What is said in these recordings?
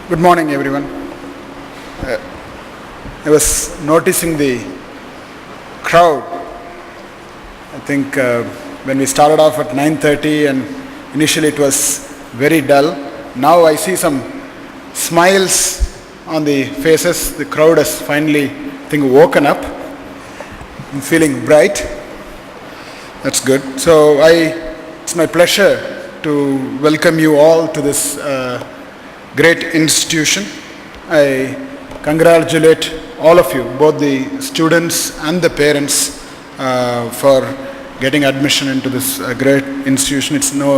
Good morning, everyone. I was noticing the crowd. I think when we started off at 9:30 and initially it was very dull. Now I see some smiles on the faces. The crowd has finally, I think, woken up. I'm feeling bright. That's good. So it's my pleasure to welcome you all to this great institution. I congratulate all of you, both the students and the parents, for getting admission into this great institution. It's no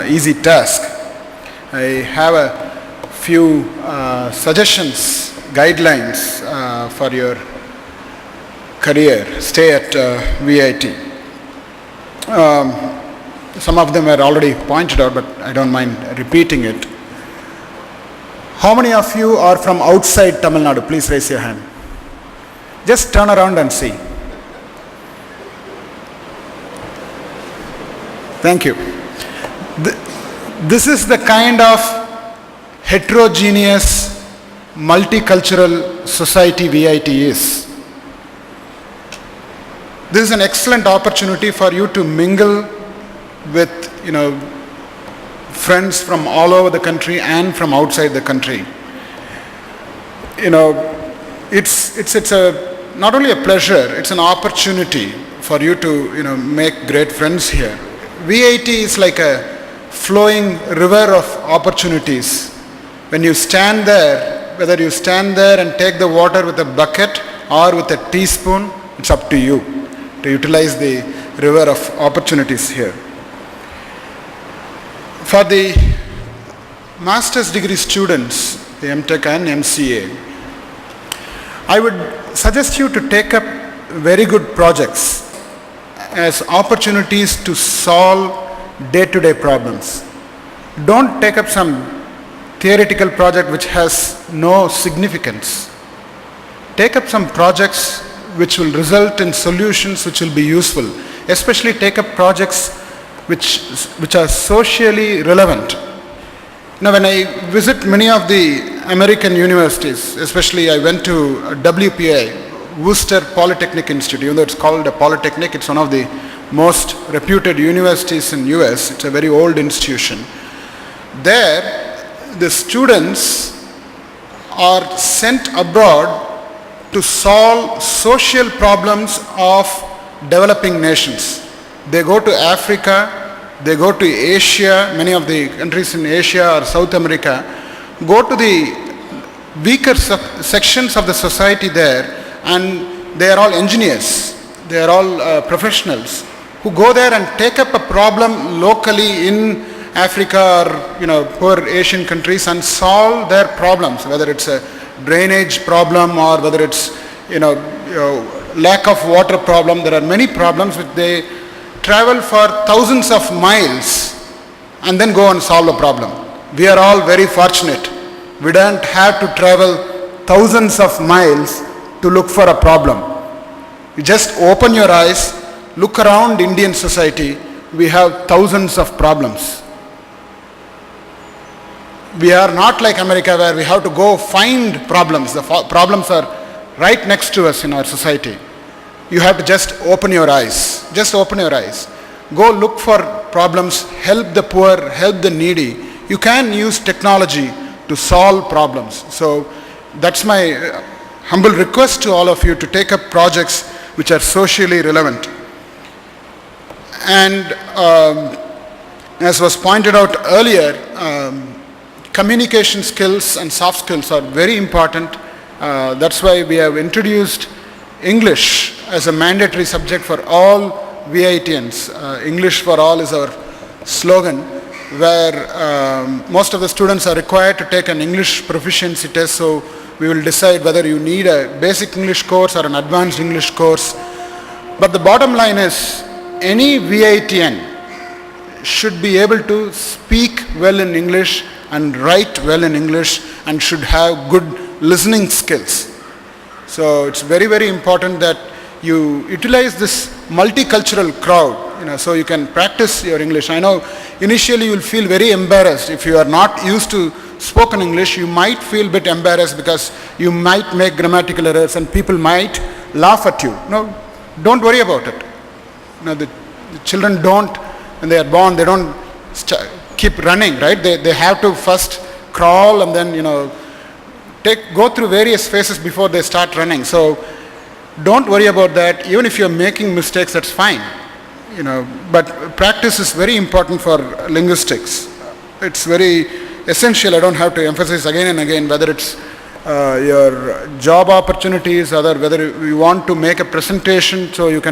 easy task. I have a few suggestions, guidelines for your career. Stay at VIT. Some of them are already pointed out, but I don't mind repeating it. How many of you are from outside Tamil Nadu? Please raise your hand. Just turn around and see. Thank you. This is the kind of heterogeneous, multicultural society VIT is. This is an excellent opportunity for you to mingle with, friends from all over the country and from outside the country. It's a not only a pleasure, it's an opportunity for you to make great friends here. VIT is like a flowing river of opportunities. When you stand there, whether you stand there and take the water with a bucket or with a teaspoon, it's up to you to utilize the river of opportunities here. For the master's degree students, the MTech and MCA, I would suggest you to take up very good projects as opportunities to solve day-to-day problems. Don't take up some theoretical project which has no significance. Take up some projects which will result in solutions which will be useful. Especially take up projects which are socially relevant. Now, when I visit many of the American universities, especially I went to WPI, Worcester Polytechnic Institute. Even though it's called a polytechnic, it's one of the most reputed universities in US. It's a very old institution. There, the students are sent abroad to solve social problems of developing nations. They go to Africa, they go to Asia, many of the countries in Asia or South America, go to the weaker sections of the society there, and they are all engineers, they are all professionals who go there and take up a problem locally in Africa or poor Asian countries and solve their problems, whether it's a drainage problem or whether it's lack of water problem. There are many problems which they travel for thousands of miles and then go and solve a problem. We are all very fortunate. We don't have to travel thousands of miles to look for a problem. You just open your eyes, look around Indian society, we have thousands of problems. We are not like America where we have to go find problems. The problems are right next to us in our society. You have to just open your eyes. Just open your eyes. Go look for problems, help the poor, help the needy. You can use technology to solve problems. So that's my humble request to all of you to take up projects which are socially relevant. And as was pointed out earlier, communication skills and soft skills are very important. That's why we have introduced English as a mandatory subject for all VITians. English for all is our slogan, where most of the students are required to take an English proficiency test. So we will decide whether you need a basic English course or an advanced English course. But the bottom line is, any VITian should be able to speak well in English and write well in English and should have good listening skills. So it's very, very important that you utilize this multicultural crowd, so you can practice your English. I know initially you will feel very embarrassed if you are not used to spoken English, you might feel a bit embarrassed because you might make grammatical errors and people might laugh at you. No, don't worry about it. The children don't, when they are born, they don't keep running, right? They have to first crawl and then, go through various phases before they start running. So don't worry about that. Even if you're making mistakes, that's fine. But practice is very important for linguistics. It's very essential. I don't have to emphasize again and again, whether it's your job opportunities, whether you want to make a presentation so you can